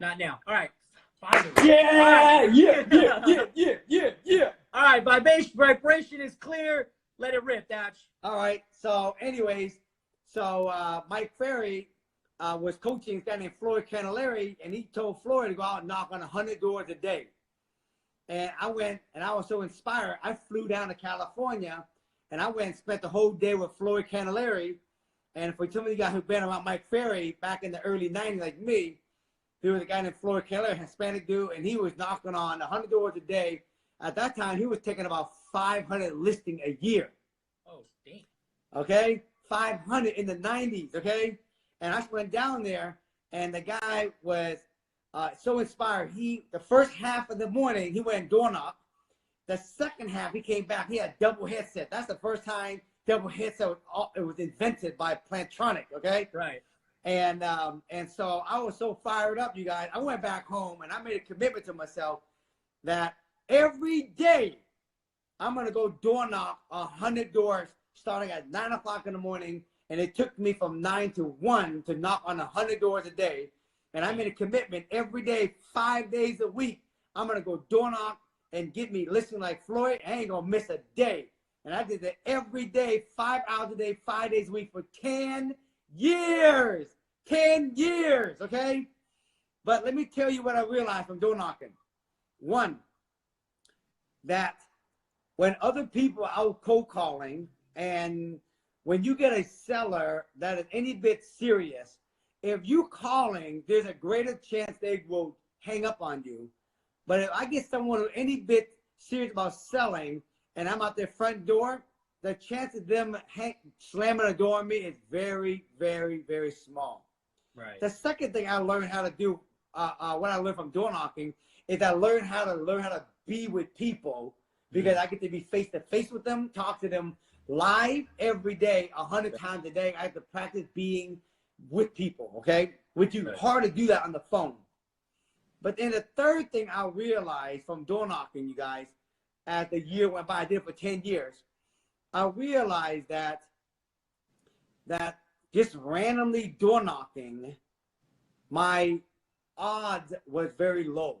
Not now. All right. Finally. Yeah, Right. yeah. All right, vibration is clear. Let it rip, Datch. All right. So, anyways, Mike Ferry was coaching a guy named Floyd Candelaria, and he told Floyd to go out and knock on 100 doors a day. And I went, and I was so inspired. I flew down to California, and I went and spent the whole day with Floyd Candelaria. And for some of you guys who've been around Mike Ferry back in the early 90s, like me, there was a guy named Floyd Candelaria, Hispanic dude, and he was knocking on 100 doors a day. At that time, he was taking about 500 listings a year. Oh, damn. Okay? 500 in the 90s, okay? And I went down there, and the guy was so inspired. The first half of the morning, he went door knock. The second half, he came back. He had double headset. That's the first time double headset was invented by Plantronic, okay? Right. And so I was so fired up, you guys. I went back home, and I made a commitment to myself that every day I'm going to go door knock 100 doors starting at 9 o'clock in the morning. And it took me from 9 to 1 to knock on 100 doors a day. And I made a commitment every day, 5 days a week. I'm going to go door knock and get me listening like Floyd. I ain't going to miss a day. And I did that every day, 5 hours a day, 5 days a week for 10 years. 10 years, okay? But let me tell you what I realized from door knocking. One, that when other people are out cold calling, and when you get a seller that is any bit serious, if you calling, there's a greater chance they will hang up on you. But if I get someone who any bit serious about selling, and I'm out their front door, the chance of them slamming a door on me is very, very, very small. Right. The second thing I learned how to do, what I learned from door knocking, is I learned how to be with people, because I get to be face to face with them, talk to them live every day, 100 times a day. I have to practice being with people, okay? Which is hard to do that on the phone. But then the third thing I realized from door knocking, you guys, as the year went by, I did it for 10 years, I realized that just randomly door knocking, my odds was very low.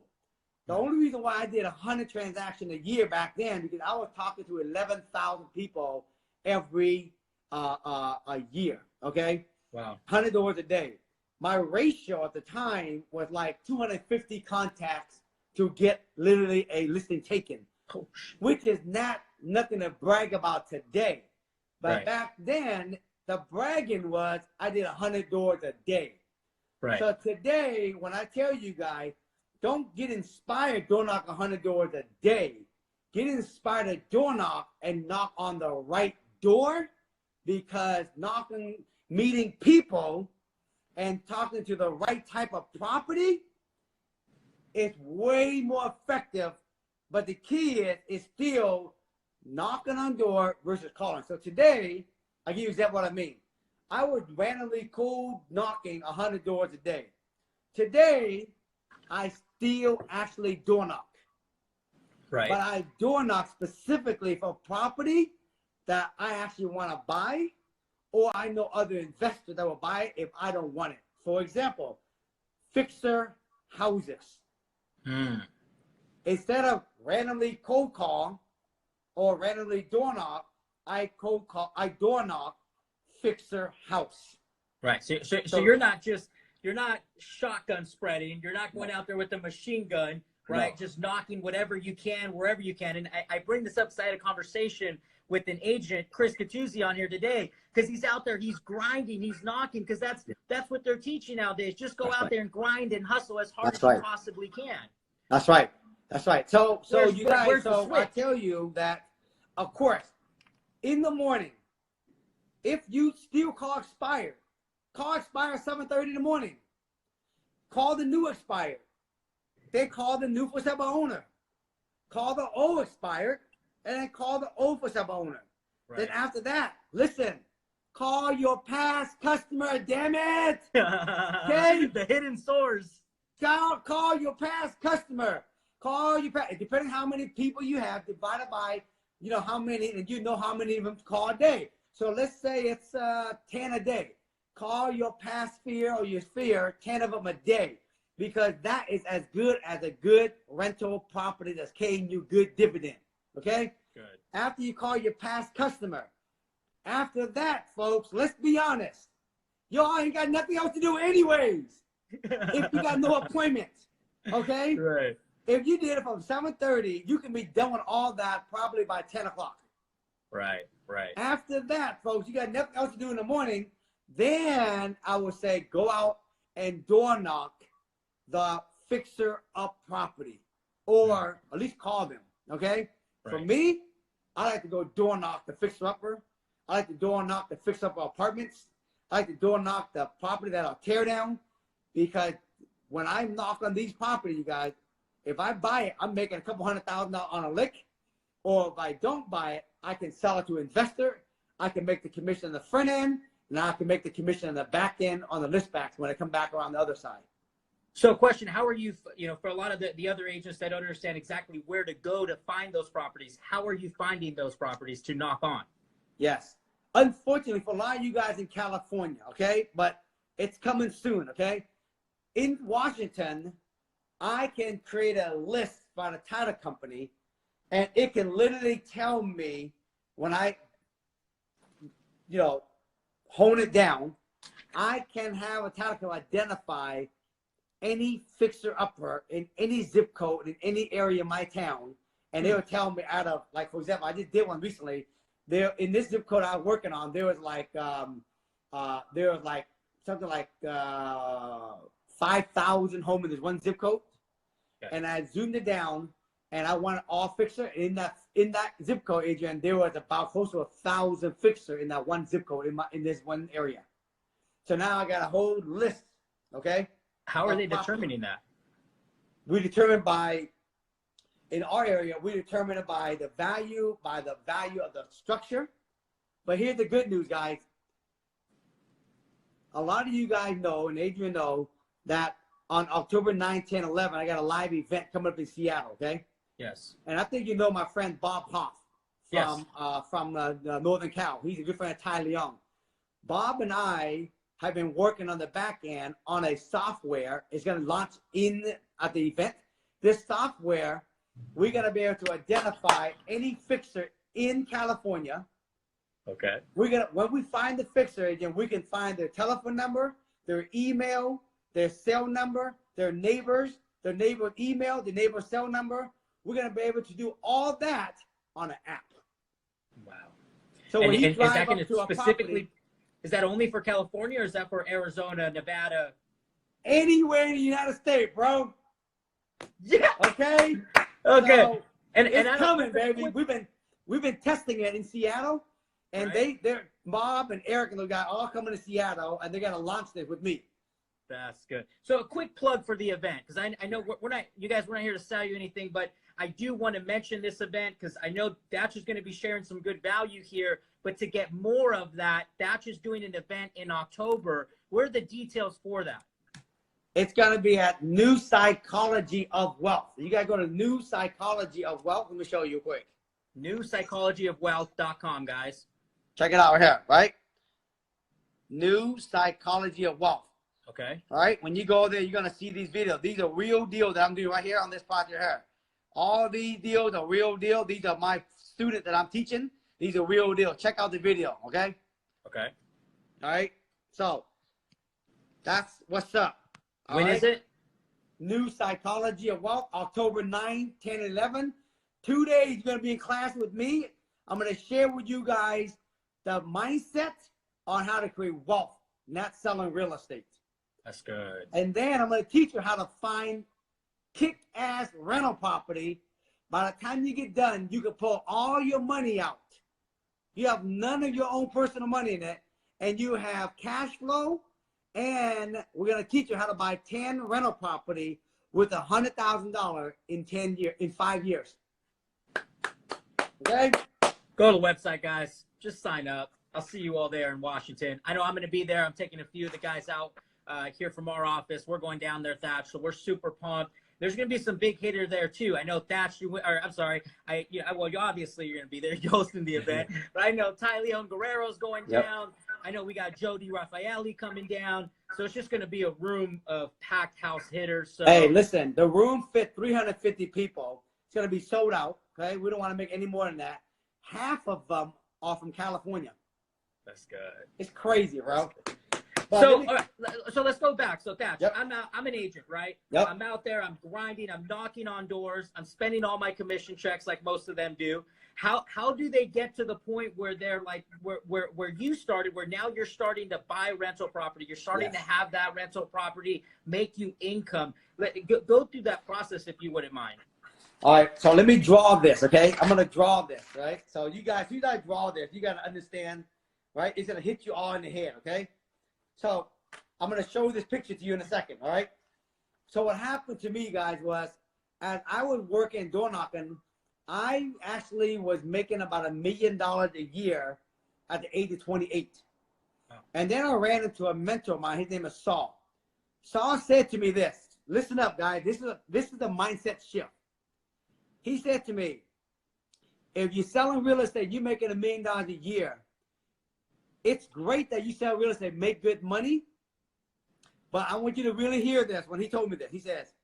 The only reason why I did 100 transactions a year back then, because I was talking to 11,000 people every a year, okay? Wow. 100 doors a day. My ratio at the time was like 250 contacts to get literally a listing taken, which is nothing to brag about today. But back then, the bragging was I did 100 doors a day. Right. So today, when I tell you guys, don't get inspired door knock 100 doors a day. Get inspired to door knock and knock on the right door, because meeting people and talking to the right type of property is way more effective. But the key is still knocking on door versus calling. So today, I'll give you exactly what I mean. I was randomly cold knocking 100 doors a day. Today, I still actually door knock. Right. But I door knock specifically for property that I actually want to buy, or I know other investors that will buy it if I don't want it. For example, fixer houses. Instead of randomly cold call or randomly door knock, I door knock fixer house. Right. So you're not shotgun spreading. You're not going out there with a machine gun, right? No. Just knocking whatever you can, wherever you can. And I bring this up, because I had a conversation with an agent, Chris Catuzzi, on here today, because he's out there, he's grinding, he's knocking, because that's what they're teaching nowadays. Just go out there and grind and hustle as hard as you possibly can. That's right. That's right. So you guys, I tell you that, of course, in the morning, if you still call expired 7:30 in the morning. Call the new expired. They call the new for sale owner. Call the old expired, and then call the old for sale owner. Right. Then after that, listen, call your past customer, damn it. Okay? The hidden source. Call your past customer. Call your past, depending how many people you have, divided by, how many, and how many of them call a day. So let's say it's 10 a day. Call your past sphere or your sphere 10 of them a day. because that is as good as a good rental property that's paying you good dividend. Okay? Good. After you call your past customer. After that, folks, let's be honest. Y'all ain't got nothing else to do anyways. If you got no appointments. Okay? Right. If you did it from 7:30, you can be done with all that probably by 10 o'clock. Right, right. After that, folks, you got nothing else to do in the morning. Then I would say go out and door knock the fixer-up property, or at least call them, okay? Right. For me, I like to go door knock the fixer-upper. I like to door knock the fixer-up apartments. I like to door knock the property that I'll tear down, because when I knock on these properties, you guys, if I buy it, I'm making a couple $100,000 on a lick. Or if I don't buy it, I can sell it to an investor. I can make the commission on the front end, and I can make the commission on the back end on the list backs when I come back around the other side. So question, how are you, for a lot of the other agents that don't understand exactly where to go to find those properties, how are you finding those properties to knock on? Yes. Unfortunately, for a lot of you guys in California, okay, but it's coming soon, okay? In Washington, I can create a list by the title company, and it can literally tell me when I, hone it down, I can have a title company identify any fixer-upper in any zip code in any area of my town, and they will tell me out of, like, for example, I just did one recently. There in this zip code I was working on, there was something like 5,000 homes in this one zip code, okay. And I zoomed it down, and I wanted all fixer in that zip code, Adrian. There was about close to 1,000 fixer in that one zip code in this one area. So now I got a whole list. Okay. How are they determining that? We determine in our area, we determine it by the value of the structure. But here's the good news, guys. A lot of you guys know, and Adrian know, that on October 9, 10, 11, I got a live event coming up in Seattle, okay? Yes. And I think you know my friend Bob Hoff from Northern Cal. He's a good friend of Ty Leong. Bob and I have been working on the back end on a software. It's going to launch at the event. This software, we're going to be able to identify any fixer in California. Okay. When we find the fixer, again, we can find their telephone number, their email, their cell number, their neighbor's email, their neighbor's cell number. We're going to be able to do all that on an app. Wow. So when you drive up to a property, is that only for California, or is that for Arizona, Nevada? Anywhere in the United States, bro. Yeah. Okay. Okay. So it's coming, baby. We've been testing it in Seattle, and right. they're Bob and Eric and the guy all coming to Seattle, and they're gonna launch this with me. That's good. So a quick plug for the event, because I know we're not here to sell you anything, but I do want to mention this event because I know Thatcher's going to be sharing some good value here. But to get more of that, Thatcher's doing an event in October. What are the details for that? It's going to be at New Psychology of Wealth. You got to go to New Psychology of Wealth. Let me show you quick. NewPsychologyofwealth.com, guys. Check it out right here, right? New Psychology of Wealth. Okay. All right. When you go there, you're going to see these videos. These are real deals that I'm doing right here on this project here. All these deals are real deal. These are my students that I'm teaching. These are real deal. Check out the video. Okay. Okay. All right. So that's what's up. When is it? New Psychology of Wealth, October 9, 10, 11. 2 days, you're going to be in class with me. I'm going to share with you guys the mindset on how to create wealth, not selling real estate. That's good. And then I'm going to teach you how to find kick-ass rental property. By the time you get done, you can pull all your money out. You have none of your own personal money in it, and you have cash flow. And we're going to teach you how to buy 10 rental property with $100,000 in 5 years. Okay? Go to the website, guys. Just sign up. I'll see you all there in Washington. I know I'm going to be there. I'm taking a few of the guys out here from our office. We're going down there, Thatch, so we're super pumped. There's going to be some big hitters there, too. I know Thatch, well, obviously you're going to be there. You're hosting the event. But I know Ty Leon Guerrero's going down. I know we got Jody Raffaelli coming down. So it's just going to be a room of packed house hitters. So hey, listen, the room fit 350 people. It's going to be sold out. Okay, we don't want to make any more than that. Half of them are from California. That's good. It's crazy, bro. So, all right, so let's go back. So Thatch, yep. I'm an agent, right? Yep. I'm out there, I'm grinding, I'm knocking on doors, I'm spending all my commission checks like most of them do. How do they get to the point where they're like where you started, where now you're starting to buy rental property, you're starting to have that rental property make you income? Go through that process if you wouldn't mind. All right, so let me draw this, okay? I'm gonna draw this, right? So you guys draw this, you gotta understand, right? It's gonna hit you all in the head, okay? So I'm going to show this picture to you in a second, all right? So what happened to me, guys, was as I was working door knocking, I actually was making about $1 million a year at the age of 28. Oh. And then I ran into a mentor of mine. His name is Saul. Saul said to me this. Listen up, guys. This is a mindset shift. He said to me, if you're selling real estate, you're making $1 million a year. It's great that you sell real estate, make good money, but I want you to really hear this. When he told me this, he says,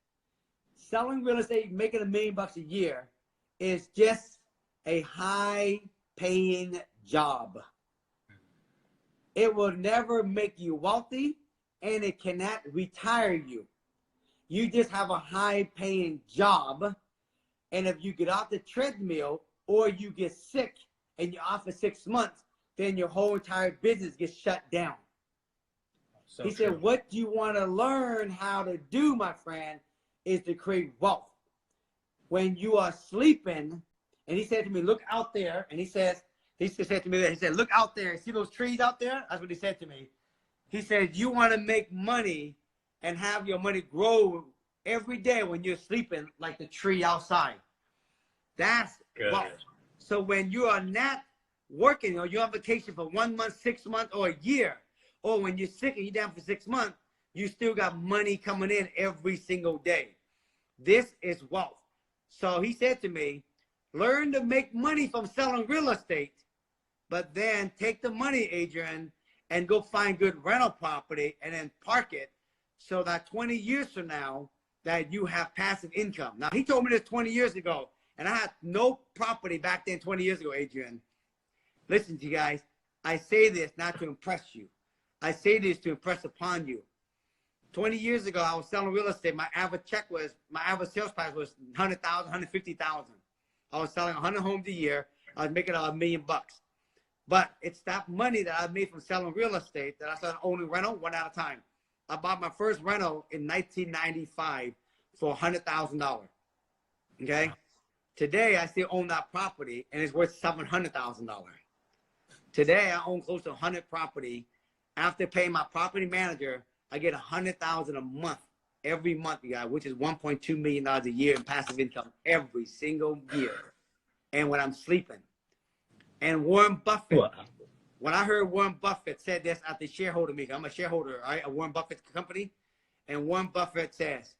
selling real estate, making $1 million a year is just a high-paying job. It will never make you wealthy, and it cannot retire you. You just have a high-paying job, and if you get off the treadmill or you get sick and you're off for 6 months, then your whole entire business gets shut down. So he said, what you want to learn how to do, my friend, is to create wealth. When you are sleeping, and he said to me, look out there, and he said to me, he said, look out there, see those trees out there? That's what he said to me. He said, you want to make money and have your money grow every day when you're sleeping like the tree outside. That's wealth. So when you are not working, or you're on vacation for 1 month, 6 months, or a year, or when you're sick and you're down for 6 months, you still got money coming in every single day. This is wealth. So he said to me, learn to make money from selling real estate, but then take the money, Adrian, and go find good rental property and then park it so that 20 years from now that you have passive income. Now, he told me this 20 years ago, and I had no property back then 20 years ago, Adrian. Listen to you guys, I say this not to impress you. I say this to impress upon you. 20 years ago, I was selling real estate. My average sales price was $100,000, $150,000. I was selling 100 homes a year. I was making $1 million. But it's that money that I made from selling real estate that I started owning rental one at a time. I bought my first rental in 1995 for $100,000. Okay? Today, I still own that property, and it's worth $700,000. Today, I own close to 100 property. After paying my property manager, I get $100,000 a month, every month, you guys, which is $1.2 million a year in passive income every single year. And when I'm sleeping. And Warren Buffett, when I heard Warren Buffett said this at the shareholder meeting, I'm a shareholder, right, at Warren Buffett's company. And Warren Buffett says,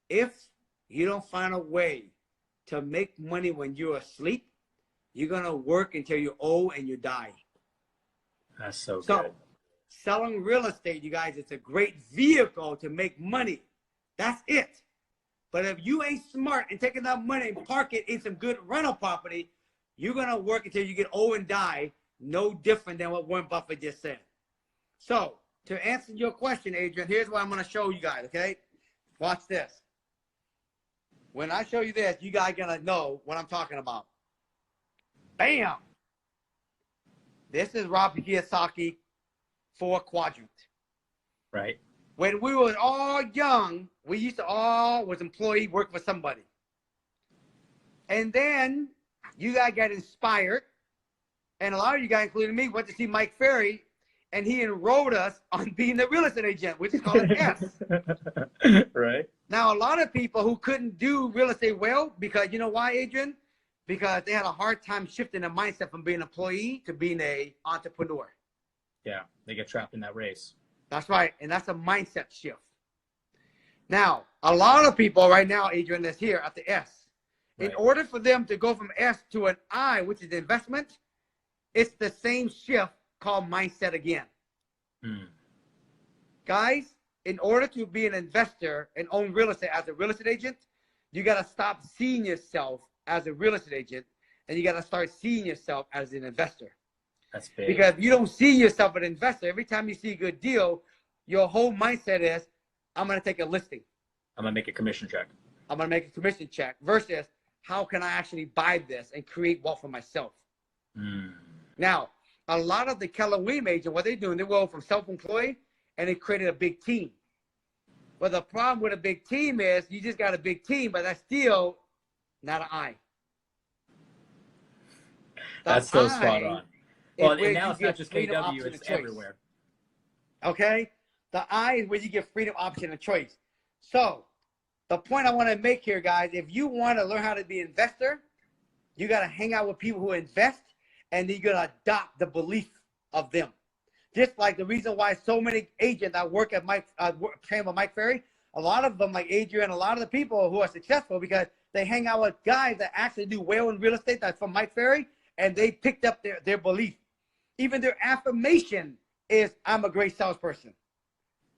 if you don't find a way to make money when you're asleep, you're going to work until you're old and you die. That's so good. Selling real estate, you guys, it's a great vehicle to make money. That's it. But if you ain't smart and taking that money and park it in some good rental property, you're going to work until you get old and die, no different than what Warren Buffett just said. So, to answer your question, Adrian, here's what I'm going to show you guys, okay? Watch this. When I show you this, you guys are going to know what I'm talking about. Bam! This is Robert Kiyosaki 4 quadrant. Right. When we were all young, we used to all was employee work for somebody. And then you guys got inspired, and a lot of you guys, including me, went to see Mike Ferry, and he enrolled us on being a real estate agent, which is called an S. Right. Now, a lot of people who couldn't do real estate well, because you know why, Adrian? Because they had a hard time shifting their mindset from being an employee to being an entrepreneur. Yeah, they get trapped in that race. That's right, and that's a mindset shift. Now, a lot of people right now, Adrian, that's here at the S. Right. In order for them to go from S to an I, which is investment, it's the same shift called mindset again. Guys, in order to be an investor and own real estate as a real estate agent, you got to stop seeing yourself as a real estate agent, and you got to start seeing yourself as an investor. That's big. Because if you don't see yourself as an investor, every time you see a good deal, your whole mindset is, I'm going to take a listing. I'm going to make a commission check. I'm going to make a commission check versus how can I actually buy this and create wealth for myself? Now, a lot of the Keller Williams agents, what they're doing, they go from self-employed and they created a big team. But the problem with a big team is you just got a big team, but that's still not an eye. That's so spot on. Well, and now it's not just KW, it's everywhere. Okay? The eye is where you get freedom, option, and choice. So, the point I want to make here, guys, if you want to learn how to be an investor, you got to hang out with people who invest, and then you're going to adopt the belief of them. Just like the reason why so many agents that work at train with Mike Ferry, a lot of them, like Adrian, a lot of the people who are successful because they hang out with guys that actually do well in real estate that's from Mike Ferry, and they picked up their belief. Even their affirmation is, I'm a great salesperson.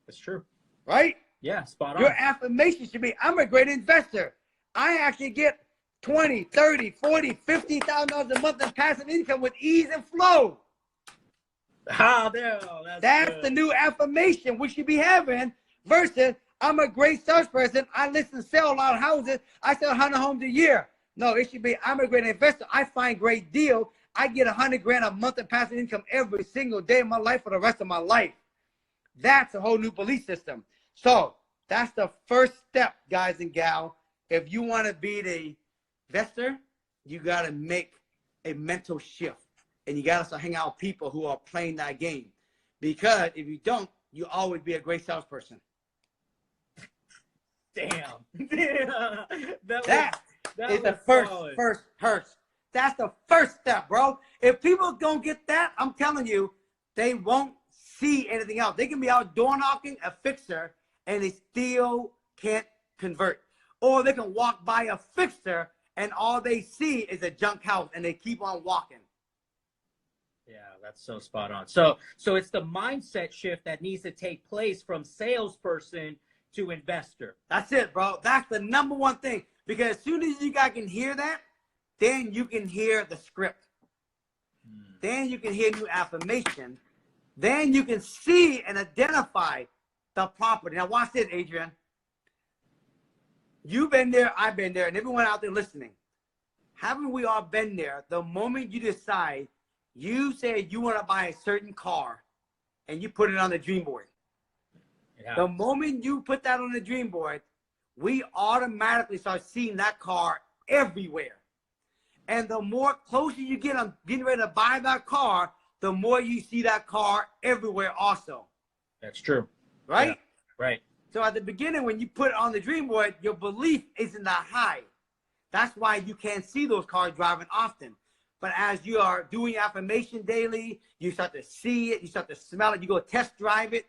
That's true. Right? Yeah, spot on. Your affirmation should be, I'm a great investor. I actually get 20, 30, 40, $50,000 a month in passive income with ease and flow. That's the new affirmation we should be having versus I'm a great salesperson. I listen to sell a lot of houses. I sell 100 homes a year. No, it should be I'm a great investor. I find great deals. I get 100 grand a month in passive income every single day of my life for the rest of my life. That's a whole new belief system. So that's the first step, guys and gal. If you want to be the investor, you got to make a mental shift. And you got to start hanging out with people who are playing that game. Because if you don't, you'll always be a great salesperson. Damn. That is the first hurts. That's the first step, bro. If people don't get that, I'm telling you, they won't see anything else. They can be out door knocking a fixer and they still can't convert. Or they can walk by a fixer and all they see is a junk house and they keep on walking. Yeah, that's so spot on. So it's the mindset shift that needs to take place from salesperson to investor. That's it, bro. That's the number one thing. Because as soon as you guys can hear that, then you can hear the script. Then you can hear new affirmation. Then you can see and identify the property. Now watch this, Adrian. You've been there, I've been there, and everyone out there listening. Haven't we all been there? The moment you decide, you say you want to buy a certain car, and you put it on the dream board. Yeah. The moment you put that on the dream board, we automatically start seeing that car everywhere. And the more closer you get on getting ready to buy that car, the more you see that car everywhere also. That's true. Right? Yeah, right. So at the beginning, when you put it on the dream board, your belief isn't that high. That's why you can't see those cars driving often. But as you are doing affirmation daily, you start to see it, you start to smell it, you go test drive it,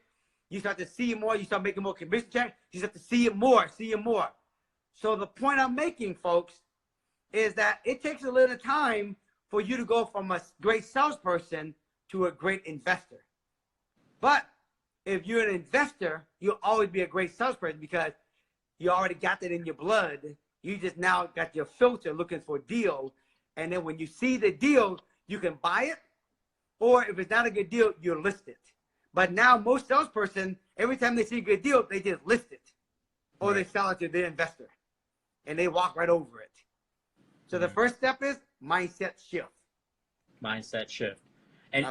you start to see it more, you start making more commission checks, you start to see it more. So the point I'm making, folks, is that it takes a little time for you to go from a great salesperson to a great investor. But if you're an investor, you'll always be a great salesperson because you already got that in your blood. You just now got your filter looking for deals. And then when you see the deal, you can buy it. Or if it's not a good deal, you'll list it. But now most salesperson, every time they see a good deal, they just list it. Or they sell it to their investor. And they walk right over it. So the first step is mindset shift. Mindset shift. And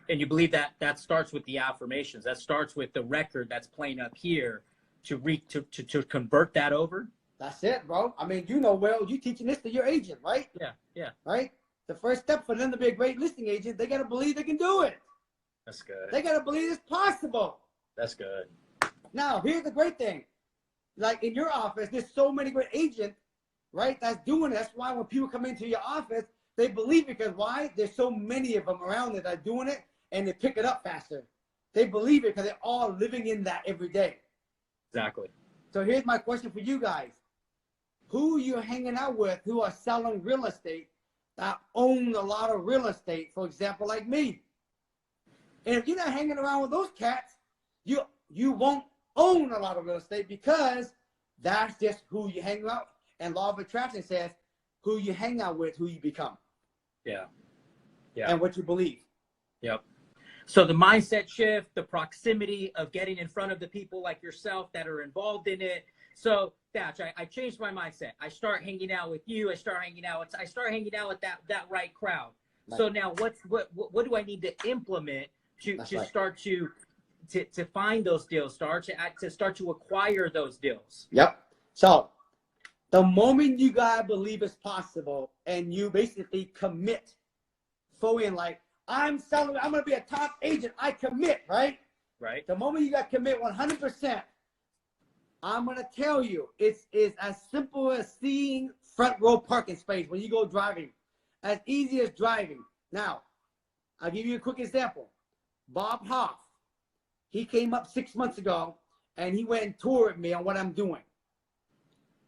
you believe that starts with the affirmations. That starts with the record that's playing up here to convert that over. That's it, bro. I mean, you know well, you teaching this to your agent, right? Yeah. Right? The first step for them to be a great listing agent, they got to believe they can do it. That's good. They got to believe it's possible. That's good. Now, here's the great thing. Like in your office, there's so many great agents, right, that's doing it. That's why when people come into your office, they believe it because why? There's so many of them around that are doing it and they pick it up faster. They believe it because they're all living in that every day. Exactly. So here's my question for you guys. Who you're hanging out with who are selling real estate that own a lot of real estate, for example, like me. And if you're not hanging around with those cats, you won't own a lot of real estate because that's just who you hang out. And law of attraction says who you hang out with, who you become. Yeah. Yeah. And what you believe. Yep. So the mindset shift, the proximity of getting in front of the people like yourself that are involved in it. So Thatch, I changed my mindset. I start hanging out with you. I start hanging out with that right crowd. Right. So now what do I need to implement to start to find those deals, to start to acquire those deals? Yep. So the moment you gotta believe it's possible and you basically commit fully in like, I'm gonna be a top agent, I commit, right? Right. The moment you got to commit 100%, I'm gonna tell you, it's as simple as seeing front row parking space when you go driving. As easy as driving. Now, I'll give you a quick example. Bob Hoff, he came up 6 months ago and he went and toured me on what I'm doing.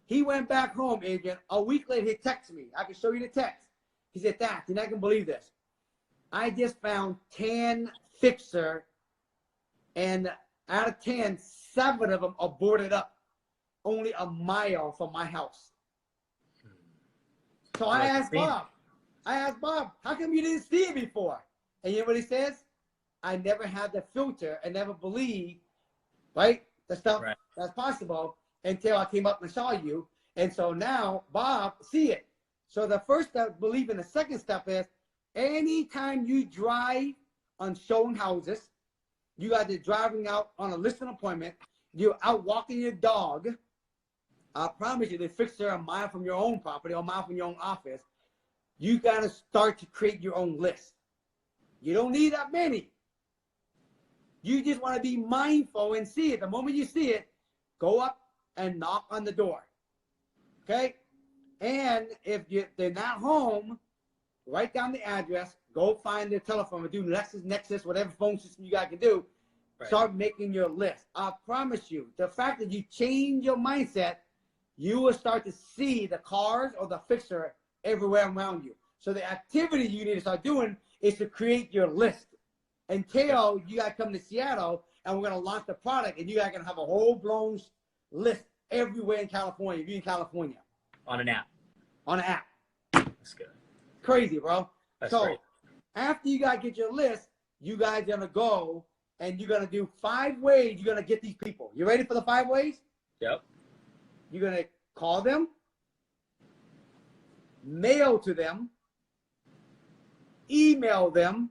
He went back home, Adrian. A week later, he texted me. I can show you the text. He said, "That, you're not gonna believe this. I just found 10 fixer, and out of 10, 7 of them are boarded up only a mile from my house." So I asked Bob, how come you didn't see it before? And you know what he says? I never had the filter and never believed, right, the stuff that's possible until I came up and saw you. And so now, Bob, see it. So the first step, believe in the second step is, anytime you drive on showing houses, you guys are driving out on a listing appointment, you're out walking your dog, I promise you, the fixer a mile from your own property or a mile from your own office, you got to start to create your own list. You don't need that many. You just want to be mindful and see it. The moment you see it, go up and knock on the door. Okay? And if they're not home, write down the address, go find their telephone, or do Nexus, whatever phone system you guys can do. Right. Start making your list. I promise you, the fact that you change your mindset, you will start to see the cars or the fixer everywhere around you. So the activity you need to start doing is to create your list until you guys come to Seattle and we're going to launch the product and you guys are going to have a whole blown list everywhere in California. If you're in California. On an app. On an app. That's good. Crazy, bro. That's so great. After you guys get your list, you guys are going to go and you're going to do 5 ways you're going to get these people. You ready for the 5 ways? Yep. You're going to call them, mail to them, email them,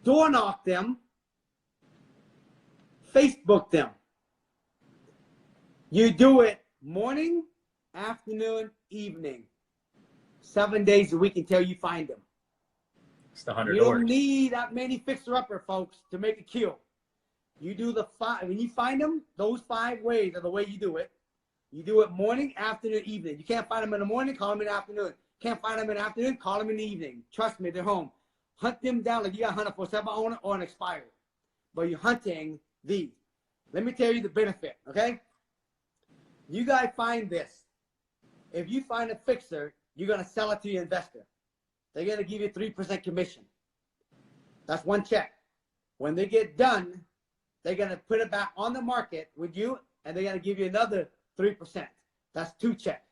door knock them, Facebook them. You do it morning, afternoon, evening, 7 days a week until you find them. It's the 100 You orders. don't need that many fixer-upper, folks, to make a kill. You do the 5. When you find them, those 5 ways are the way you do it. You do it morning, afternoon, evening. You can't find them in the morning, call them in the afternoon. Can't find them in the afternoon, call them in the evening. Trust me, they're home. Hunt them down like you got hunted for a owner or an expired. But you're hunting these. Let me tell you the benefit, okay? You guys find this. If you find a fixer, you're going to sell it to your investor. They're going to give you 3% commission. That's 1 check. When they get done, they're going to put it back on the market with you, and they're going to give you another 3%. That's 2 checks.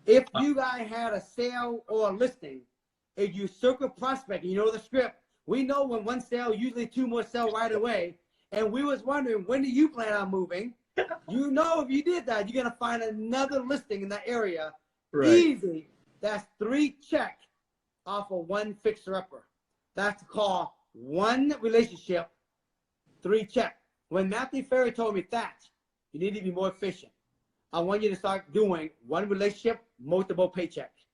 If you guys had a sale or a listing, if you circle prospect, you know the script, we know when 1 sale, usually 2 more sell right away. And we was wondering, when do you plan on moving? You know, if you did that, you're going to find another listing in that area. Right. Easy. That's 3 check off of 1 fixer-upper. That's called 1 relationship, 3 check. When Matthew Ferry told me, Thatch, you need to be more efficient. I want you to start doing 1 relationship, multiple paychecks.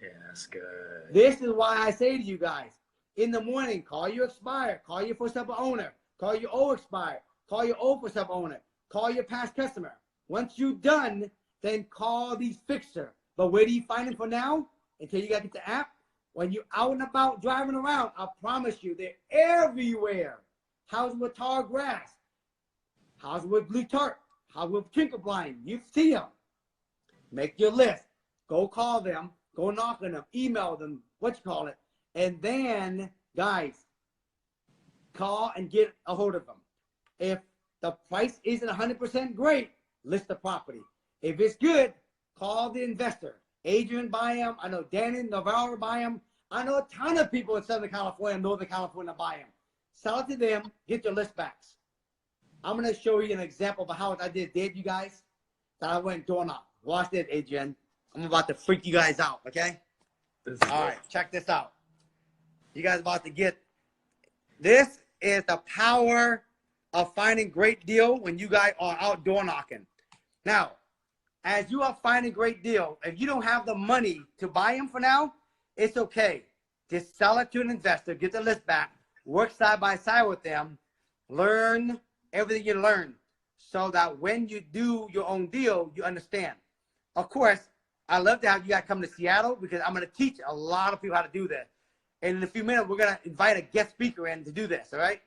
Yeah, that's good. This is why I say to you guys, in the morning, call your expired, call your first-time owner, call your old expired, call your old first-time owner, call your past customer. Once you're done, then call these fixer. But where do you find them for now? Until you got to get the app. When you're out and about driving around, I promise you, they're everywhere. Houses with tall grass, houses with blue tarp, houses with twinkle blind. You see them. Make your list. Go call them. Go knock on them. Email them. And then, guys, call and get a hold of them. If the price isn't 100% great, list the property. If it's good, call the investor. Adrian buy them. I know Danny Navarro buy them. I know a ton of people in Southern California, Northern California buy them. Sell it to them, get your list backs. I'm going to show you an example of how I did, you guys, that I went door knock. Watch this, Adrian. I'm about to freak you guys out, okay? All right, check this out. You guys about to get, this is the power of finding great deal when you guys are out door knocking. Now, as you are finding great deal, if you don't have the money to buy them for now, it's okay. Just sell it to an investor, get the list back, work side by side with them, learn everything you learn so that when you do your own deal, you understand. Of course, I love to have you guys come to Seattle because I'm going to teach a lot of people how to do this. And in a few minutes, we're going to invite a guest speaker in to do this, all right?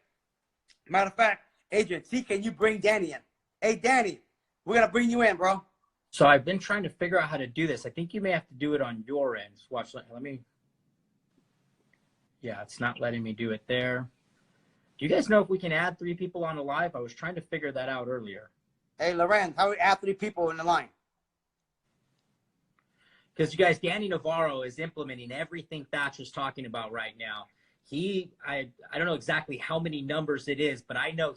Matter of fact, Adrian, see, can you bring Danny in? Hey, Danny, we're going to bring you in, bro. So I've been trying to figure out how to do this. I think you may have to do it on your end. Watch, let me. Yeah, it's not letting me do it there. Do you guys know if we can add 3 people on the live? I was trying to figure that out earlier. Hey, Loren, how do we add 3 people in the line? Because you guys, Danny Navarro is implementing everything Thatcher's talking about right now. I don't know exactly how many numbers it is, but I know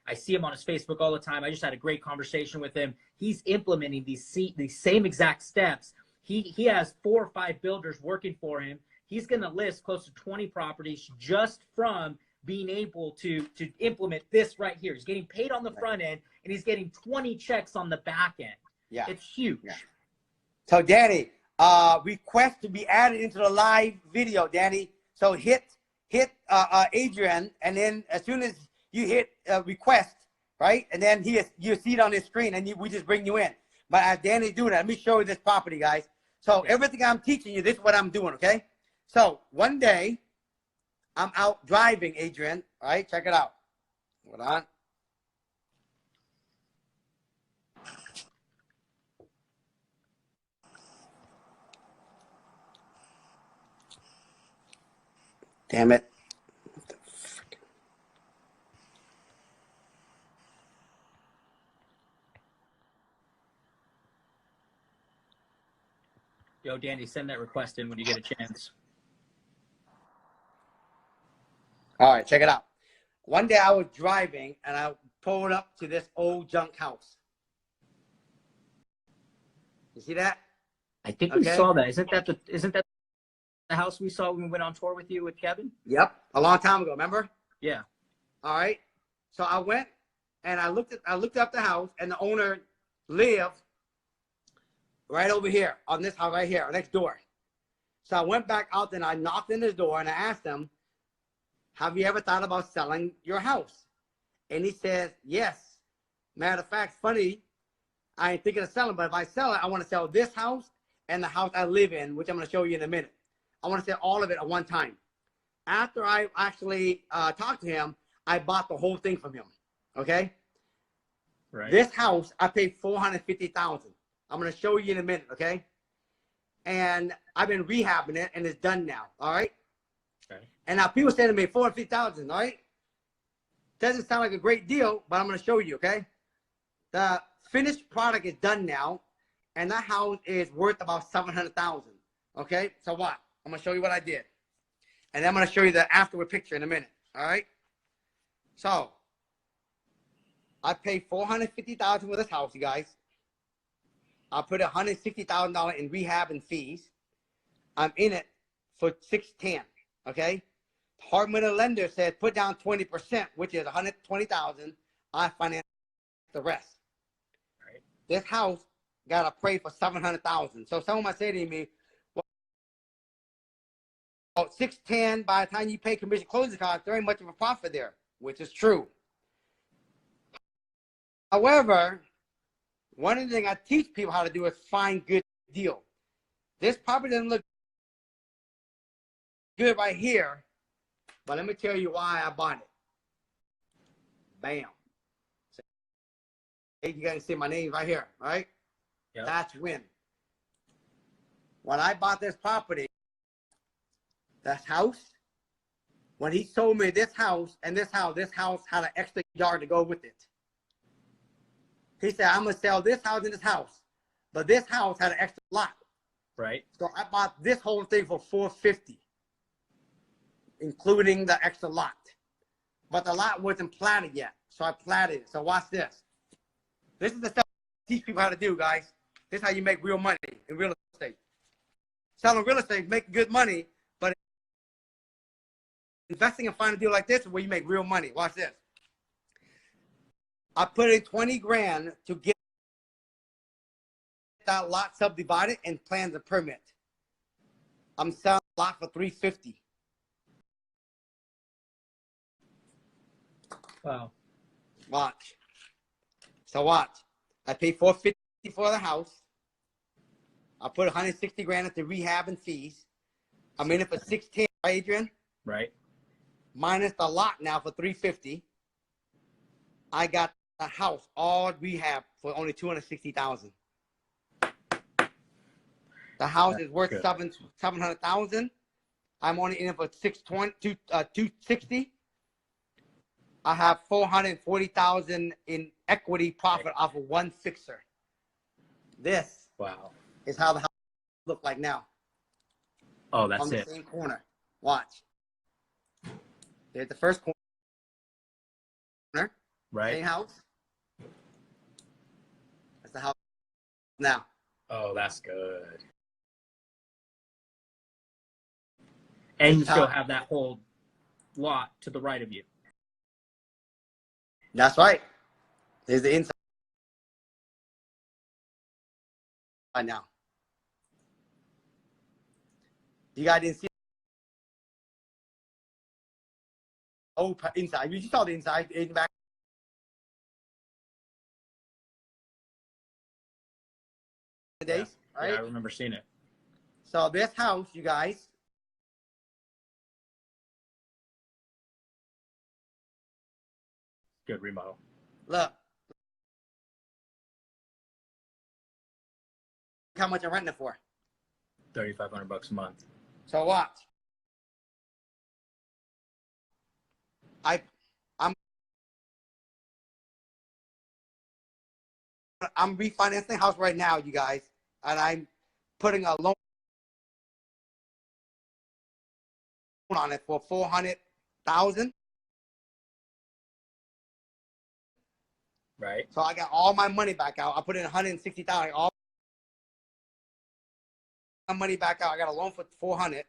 I see him on his Facebook all the time. I just had a great conversation with him. He's implementing these same exact steps. He has 4 or 5 builders working for him. He's going to list close to 20 properties just from being able to implement this right here. He's getting paid on the front end, and he's getting 20 checks on the back end. Yeah. It's huge. Yeah. So, Danny, request to be added into the live video, Danny. So hit Adrian, and then as soon as you hit request, right, and then you see it on his screen, and we just bring you in. But as Danny's doing that, let me show you this property, guys. So everything I'm teaching you, this is what I'm doing, okay? So one day, I'm out driving, Adrian. All right, check it out. Hold on. Damn it. Yo, Danny, send that request in when you get a chance. All right, check it out. One day I was driving and I pulled up to this old junk house. You see that? I think we saw that. Isn't that the house we saw when we went on tour with you with Kevin? Yep, a long time ago, remember? Yeah. All right. So I went and I looked up the house, and the owner lived right over here on this house right here, next door. So I went back out and I knocked on his door and I asked him, have you ever thought about selling your house? And he says, yes. Matter of fact, funny, I ain't thinking of selling, but if I sell it, I want to sell this house and the house I live in, which I'm going to show you in a minute. I want to sell all of it at one time. After I actually talked to him, I bought the whole thing from him. Okay? Right. This house, I paid $450,000. I'm going to show you in a minute, okay? And I've been rehabbing it, and it's done now, all right? Okay. And now people say to me, $450,000, all right? Doesn't sound like a great deal, but I'm going to show you, okay? The finished product is done now, and that house is worth about $700,000, okay? So what? I'm going to show you what I did. And then I'm going to show you the afterward picture in a minute, all right? So, I paid $450,000 for this house, you guys. I put $160,000 in rehab and fees. I'm in it for $610,000, okay? Hardman lender said put down 20%, which is $120,000. I finance the rest. Right. This house got appraised for $700,000. So someone might say to me, well, $610,000 by the time you pay commission closing costs, there ain't much of a profit there, which is true. However, one of the things I teach people how to do is find good deal. This property doesn't look good right here, but let me tell you why I bought it. Bam. So, hey, you guys see my name right here, right? Yep. That's when I bought this property, that house when he sold me this house and this house had an extra yard to go with it. He said, I'm going to sell this house and this house, but this house had an extra lot. Right. So I bought this whole thing for $450, including the extra lot. But the lot wasn't platted yet, so I platted it. So watch this. This is the stuff I teach people how to do, guys. This is how you make real money in real estate. Selling real estate, make good money, but investing and finding a deal like this is where you make real money. Watch this. I put in 20 grand to get that lot subdivided and plan the permit. I'm selling a lot for $350. Wow. Watch. So watch. I paid $450 for the house. I put 160 grand into rehab and fees. I'm in it for 610, right, Adrian? Right. Minus the lot now for $350. I got a house all rehab for only $260,000. The house is worth $700,000. I'm only in it for $260. I have $440,000 in equity profit off of one fixer. This is how the house look like now. Oh, that's on the it. same corner. Watch. There's the first corner. Right. Same house. That's the house now. Oh, that's good. And you still have that whole lot to the right of you. That's right. There's the inside now. You guys didn't see oh inside. You saw the inside in the back. Days, right? Yeah, I remember seeing it. So this house, you guys, good remodel. Look how much I'm renting it for. $3,500 a month. So watch. I'm refinancing the house right now, you guys, and I'm putting a loan on it for $400,000. Right. So I got all my money back out. I put in $160,000. All my money back out. I got a loan for $400,000.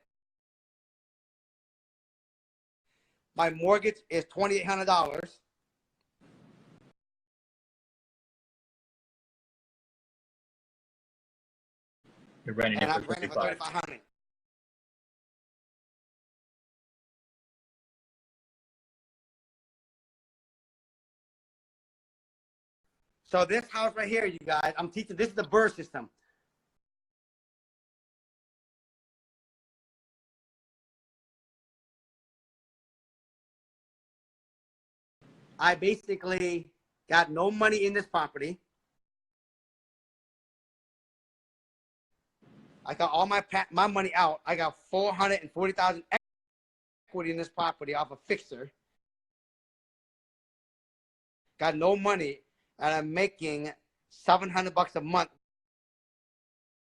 My mortgage is $2,800. You're renting and it I'm for renting for $3,500. So this house right here, you guys, I'm teaching. This is the BRRRR system. I basically got no money in this property. I got all my money out. I got $440,000 equity in this property off a fixer. Got no money, and I'm making $700 a month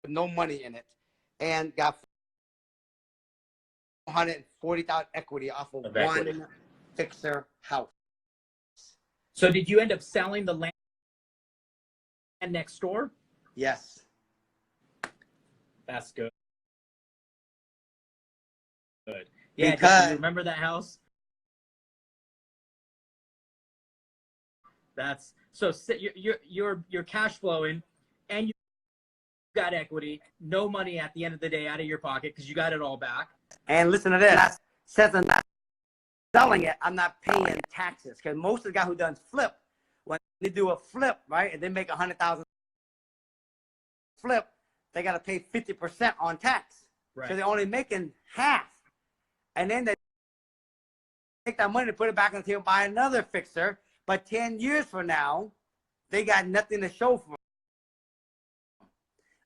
with no money in it, and got $440,000 equity off of one fixer house. So did you end up selling the land next door? Yes. That's good. Good. Yeah, because do you remember that house? That's so you're cash flowing, and you got equity, no money at the end of the day out of your pocket because you got it all back. And listen to this. Says I'm not selling it, I'm not paying taxes, because most of the guy who does flip, when they do a flip, right, and they make $100,000 flip, they got to pay 50% on tax. Right. So they're only making half, and then they take that money to put it back on the table, buy another fixer. But 10 years from now, they got nothing to show for them.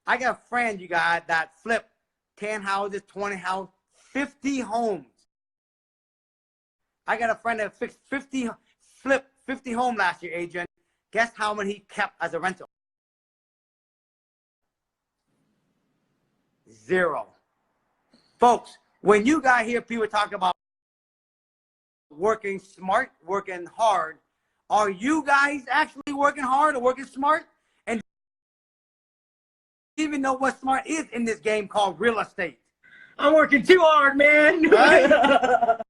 I got a friend, you guys, that flipped 10 houses, 20 houses, 50 homes I got a friend that fixed 50 home last year, Adrian. Guess how many he kept as a rental? 0. Folks, when you guys hear people talk about working smart, working hard, are you guys actually working hard or working smart? And even know what smart is in this game called real estate. I'm working too hard, man. Right?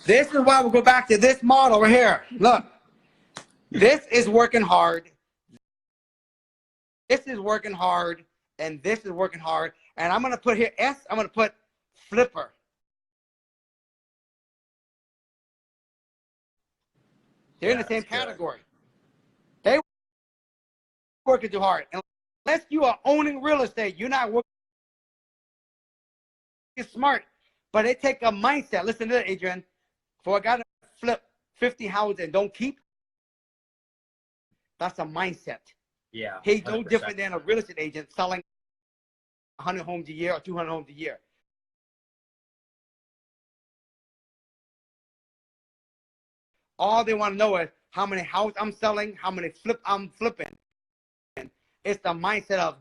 This is why we'll go back to this model over here. Look, this is working hard. This is working hard. And this is working hard. And I'm going to put here S, I'm going to put flipper. They're in the same category. They working too hard. Unless you are owning real estate, you're not working smart. But it take a mindset. Listen to that, Adrian. For a guy to flip 50 houses and don't keep, that's a mindset. Yeah. He's no different than a real estate agent selling 100 homes a year or 200 homes a year. All they want to know is how many houses I'm selling, how many I'm flipping. It's the mindset of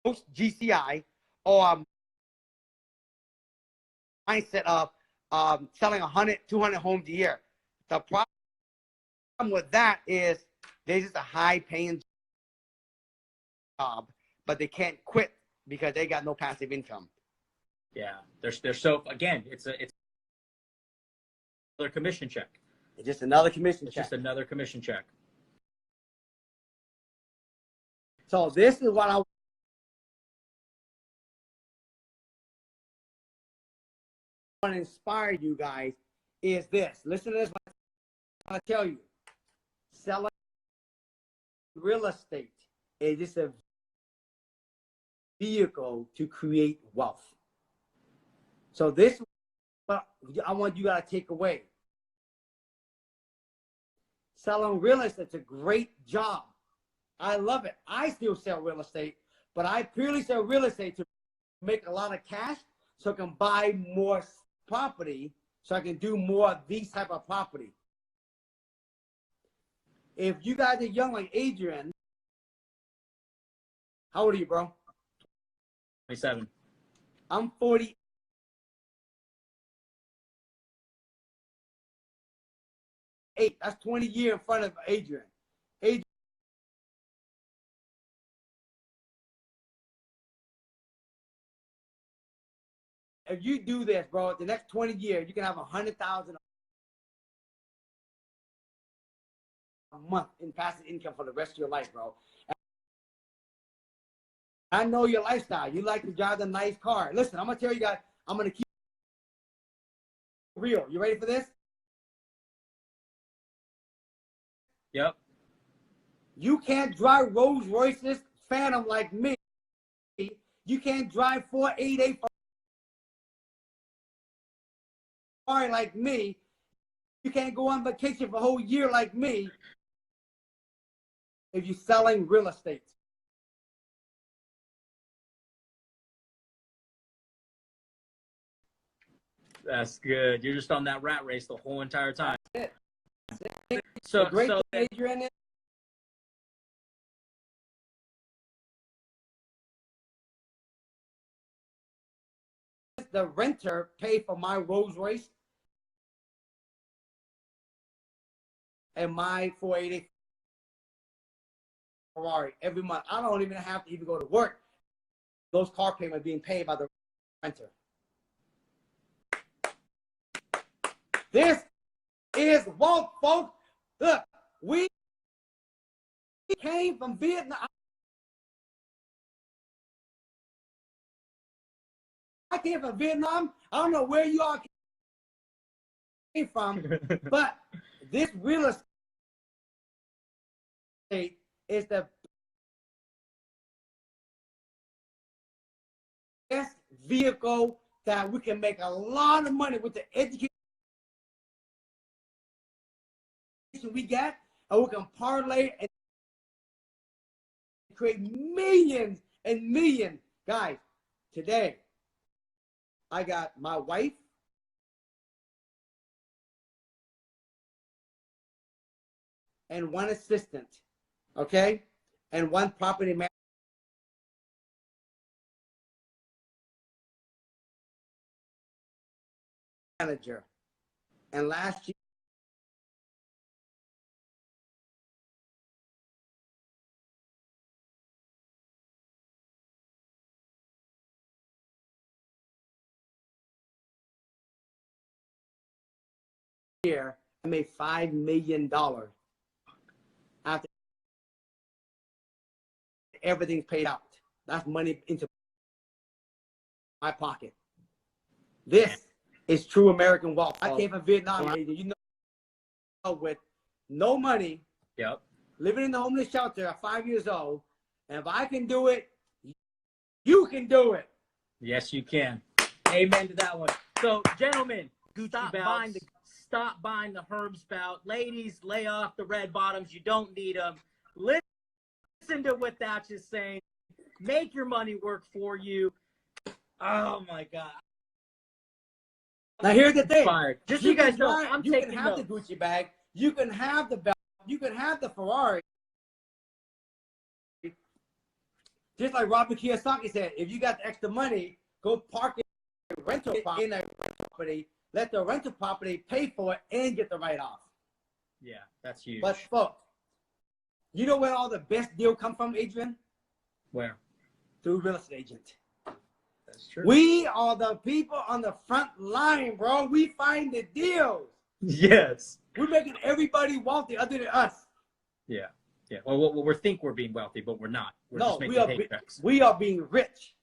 gross GCI or mindset of selling 100, 200 homes a year. The problem with that is they're just a high-paying job, but they can't quit because they got no passive income. Yeah, they're so, again, it's another commission check. It's just another commission check. It's just another commission check. So this is what I want to inspire you guys is this. Listen to this. I'm going to tell you. Selling real estate is just a vehicle to create wealth. So this is what I want you guys to take away. Selling real estate is a great job. I love it. I still sell real estate, but I purely sell real estate to make a lot of cash so I can buy more property, so I can do more of these type of property. If you guys are young like Adrian, how old are you, bro? 27. I'm 40. That's 20 years in front of Adrian. Adrian, if you do this, bro, the next 20 years, you can have 100,000 a month in passive income for the rest of your life, bro. I know your lifestyle. You like to drive a nice car. Listen, I'm gonna tell you guys. I'm gonna keep it real. You ready for this? Yep. You can't drive Rolls Royces Phantom like me. You can't drive 488 Ferrari like me. You can't go on vacation for a whole year like me if you're selling real estate. That's good. You're just on that rat race the whole entire time. That's it. So, the great so thing, Adrian, is the renter pay for my Rolls Royce and my 480 Ferrari every month. I don't even have to even go to work. Those car payments are being paid by the renter. This is wealth, folks. Look, we came from Vietnam. I came from Vietnam. I don't know where you all came from, but this real estate is the best vehicle that we can make a lot of money with the education we get, and we can parlay and create millions and millions. Guys, today I got my wife, and one assistant, okay, and one property manager. And last year, I made $5 million after everything's paid out. That's money into my pocket. This is true American wealth. I came from Vietnam, you know, with no money, Yep. living in the homeless shelter at 5 years old. And if I can do it, you can do it. Yes, you can. Amen to that one. So, gentlemen, stop buying the herb spout. Ladies, lay off the red bottoms. You don't need them. Listen to what Thatch is saying. Make your money work for you. Oh my God. Now here's the thing. Just so you guys know, you can have the Gucci bag. You can have the belt. You can have the Ferrari. Just like Robert Kiyosaki said, if you got the extra money, go park it in a rental property. Let the rental property pay for it and get the write-off. Yeah, that's huge. But folks, you know where all the best deals come from, Adrian? Where? Through real estate agent. That's true. We are the people on the front line, bro. We find the deals. Yes. We're making everybody wealthy other than us. Yeah. Yeah. Well, we think we're being wealthy, but we're not. We're just making paychecks. We are being rich.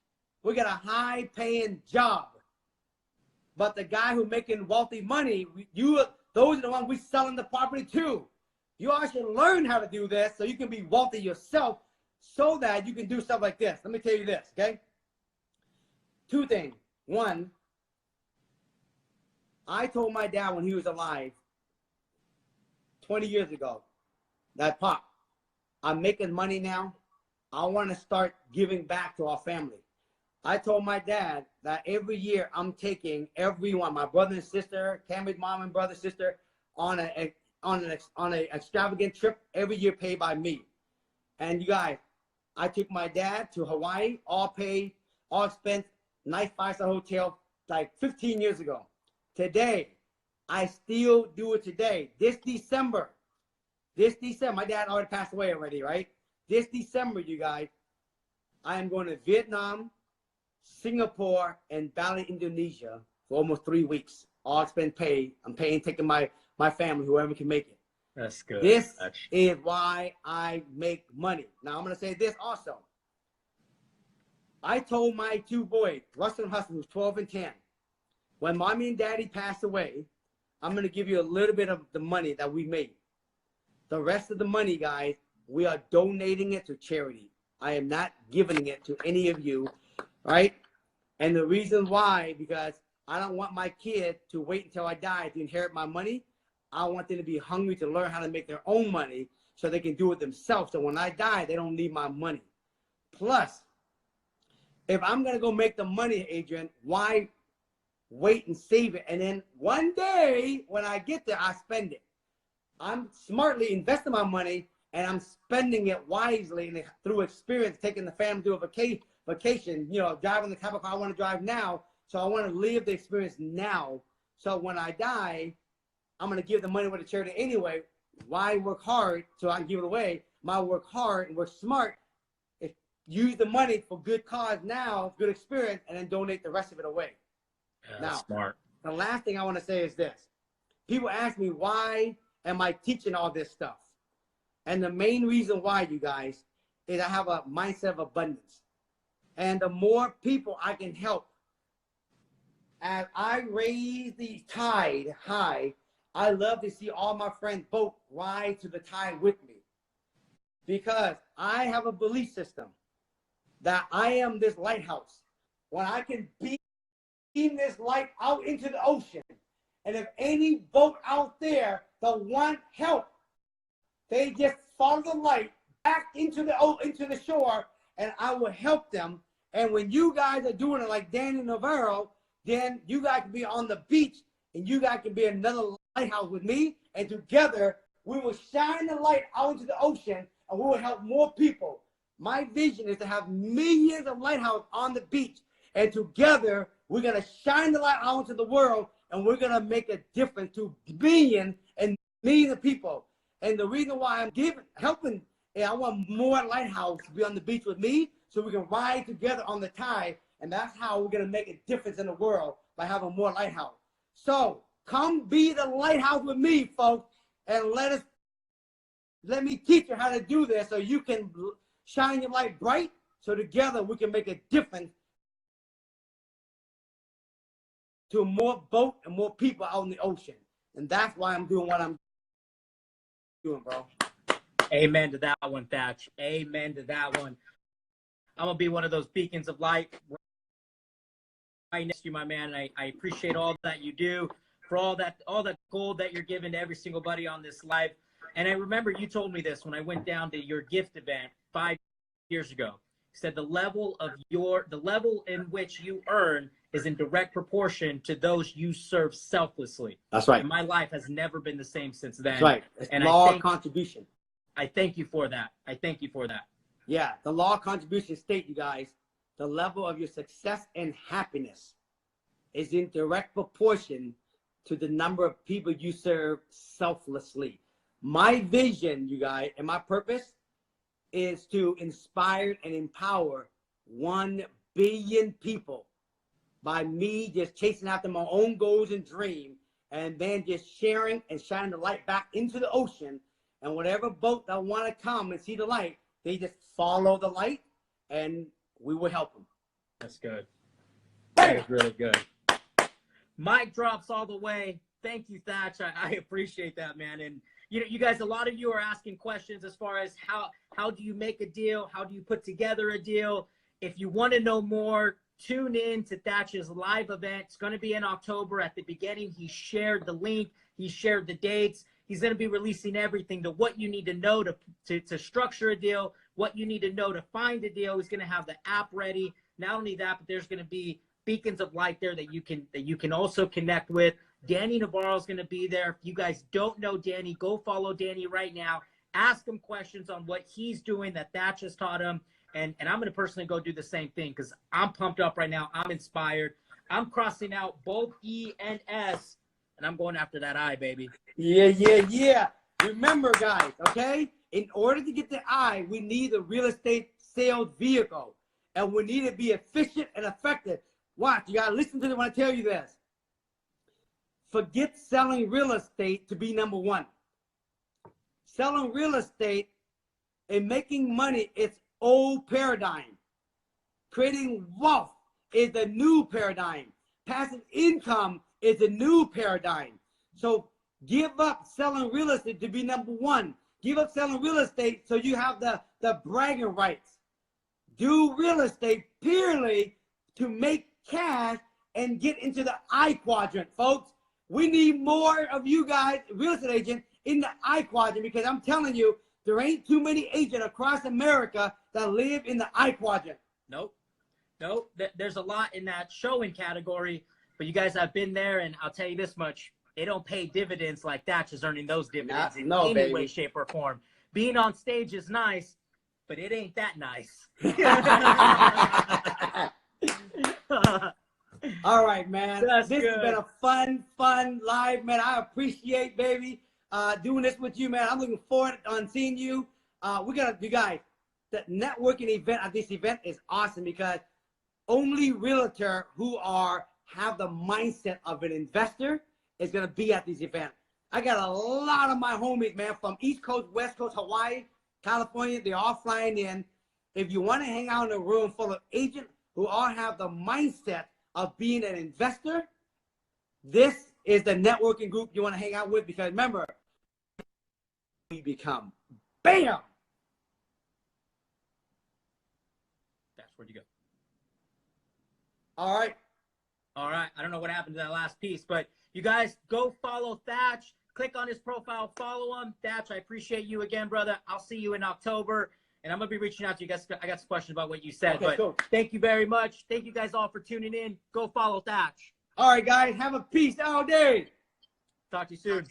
We got a high-paying job. But the guy who's making wealthy money, those are the ones we selling the property to. You all should learn how to do this so you can be wealthy yourself so that you can do stuff like this. Let me tell you this, okay? Two things. One, I told my dad when he was alive 20 years ago that, Pop, I'm making money now. I want to start giving back to our family. I told my dad that every year I'm taking everyone, my brother and sister, Cameron's mom and brother, sister, on an extravagant trip every year paid by me. And you guys, I took my dad to Hawaii, all paid, all expense, nice 5-star hotel, like 15 years ago. Today, I still do it today. This December, my dad already passed away already, right? This December, you guys, I am going to Vietnam, Singapore, and Bali, Indonesia for almost 3 weeks. All expense paid. I'm taking my family, whoever can make it. That's good. This is why I make money. Now, I'm going to say this also. I told my two boys, Russell and Hudson, who's 12 and 10, when mommy and daddy passed away, I'm going to give you a little bit of the money that we made. The rest of the money, guys, we are donating it to charity. I am not giving it to any of you, right? And the reason why, because I don't want my kid to wait until I die to inherit my money. I want them to be hungry to learn how to make their own money so they can do it themselves. So when I die, they don't need my money. Plus, if I'm going to go make the money, Adrian, why wait and save it? And then one day when I get there, I spend it. I'm smartly investing my money and I'm spending it wisely and through experience, taking the family to a vacation, you know, driving the type of car I want to drive now. So I want to live the experience now. So when I die, I'm going to give the money with the charity anyway. Why work hard so I can give it away? My work hard and work smart. Use the money for good cause now, good experience, and then donate the rest of it away. Yeah, now, smart. The last thing I want to say is this. People ask me, why am I teaching all this stuff? And the main reason why, you guys, is I have a mindset of abundance. And the more people I can help, as I raise the tide high, I love to see all my friends both rise to the tide with me. Because I have a belief system that I am this lighthouse. When I can beam this light out into the ocean, and if any boat out there that want help, they just follow the light back into the shore, and I will help them. And when you guys are doing it like Danny Navarro, then you guys can be on the beach, and you guys can be another lighthouse with me, and together we will shine the light out into the ocean, and we will help more people. My vision is to have millions of lighthouses on the beach, and together we're going to shine the light out into the world, and we're going to make a difference to millions and millions of people. And the reason why I'm helping, I want more lighthouses to be on the beach with me, so we can ride together on the tide, and that's how we're going to make a difference in the world, by having more lighthouses. So come be the lighthouse with me, folks, and let me teach you how to do this so you can shine your light bright, so together we can make a difference to more boat and more people out in the ocean. And that's why I'm doing what I'm doing, bro. Amen to that one, Thatch. Amen to that one. I'm going to be one of those beacons of light right next to you, my man. And I appreciate all that you do, for all that gold that you're giving to every single buddy on this live. And I remember you told me this when I went down to your gift event 5 years ago. You said the level in which you earn is in direct proportion to those you serve selflessly. That's right. And my life has never been the same since then. That's right. It's and law of contribution. I thank you for that. I thank you for that. Yeah, the law of contribution state, you guys, the level of your success and happiness is in direct proportion to the number of people you serve selflessly. My vision, you guys, and my purpose is to inspire and empower 1 billion people by me just chasing after my own goals and dreams, and then just sharing and shining the light back into the ocean. And whatever boat that want to come and see the light, they just follow the light, and we will help them. That's good. That is really good. Mic drops all the way. Thank you, Thatch. I appreciate that, man. And you guys, a lot of you are asking questions as far as how do you make a deal? How do you put together a deal? If you want to know more, tune in to Thatch's live event. It's going to be in October. At the beginning, he shared the link. He shared the dates. He's going to be releasing everything to what you need to know to structure a deal, what you need to know to find a deal. He's going to have the app ready. Not only that, but there's going to be beacons of light there that you can also connect with. Danny Navarro is going to be there. If you guys don't know Danny, go follow Danny right now. Ask him questions on what he's doing that Thatch has taught him. And I'm going to personally go do the same thing, because I'm pumped up right now. I'm inspired. I'm crossing out both E and S, and I'm going after that I, baby. Yeah. Remember, guys, okay? In order to get the I, we need a real estate sales vehicle. And we need to be efficient and effective. Watch, you got to listen to me when I tell you this. Forget selling real estate to be number one. Selling real estate and making money, it's old paradigm. Creating wealth is the new paradigm. Passive income is the new paradigm. So give up selling real estate to be number one. Give up selling real estate so you have the bragging rights. Do real estate purely to make cash and get into the I quadrant, folks. We need more of you guys, real estate agents, in the I quadrant, because I'm telling you, there ain't too many agents across America that live in the I quadrant. Nope. There's a lot in that showing category, but you guys have been there, and I'll tell you this much. It don't pay dividends like Thatch is earning those dividends in any way, shape, or form. Being on stage is nice, but it ain't that nice. All right, man. This has been a fun live, man. I appreciate, baby, doing this with you, man. I'm looking forward on seeing you. We're gonna, you guys, the networking event at this event is awesome, because only realtor who have the mindset of an investor is gonna be at this event. I got a lot of my homies, man, from East Coast, West Coast, Hawaii, California. They're all flying in. If you want to hang out in a room full of agents who all have the mindset of being an investor, this is the networking group you want to hang out with, because remember, we become, bam! That's where you go. All right. I don't know what happened to that last piece, but you guys go follow Thatch. Click on his profile, follow him. Thatch, I appreciate you again, brother. I'll see you in October, and I'm going to be reaching out to you guys. I got some questions about what you said, okay, but cool. Thank you very much. Thank you guys all for tuning in. Go follow Thatch. All right, guys. Have a peace all day. Talk to you soon.